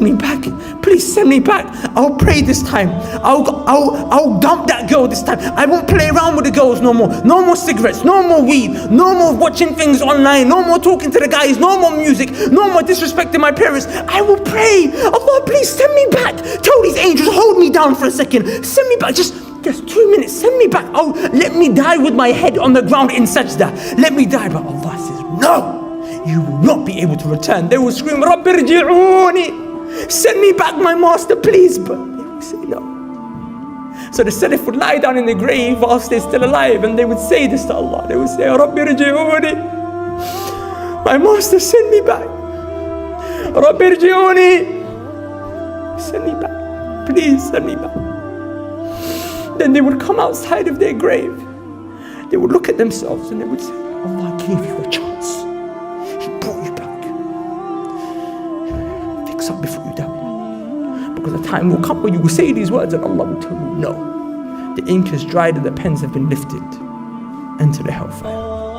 send me back. Please send me back. I'll pray this time. I'll dump that girl this time. I won't play around with the girls no more. No more cigarettes, no more weed, no more watching things online, no more talking to the guys, no more music, no more disrespecting my parents. I will pray. Allah, please send me back. Tell these angels, hold me down for a second. Send me back. Just 2 minutes. Send me back. Oh, let me die with my head on the ground in sajda. Let me die. But Allah says, no. You will not be able to return. They will scream, Rabbi irji'uni. Send me back, my master, please. But they will say no. So the Salaf would lie down in the grave whilst they're still alive, and they would say this to Allah. They would say, Rabbi irji'uni. My master, send me back. Rabbi irji'uni. Send me back. Please send me back. Then they would come outside of their grave. They would look at themselves and they would say, Allah gave you a chance. Up before you die, because the time will come when you will say these words and Allah will tell you no. The ink is dried and the pens have been lifted. Enter the hellfire.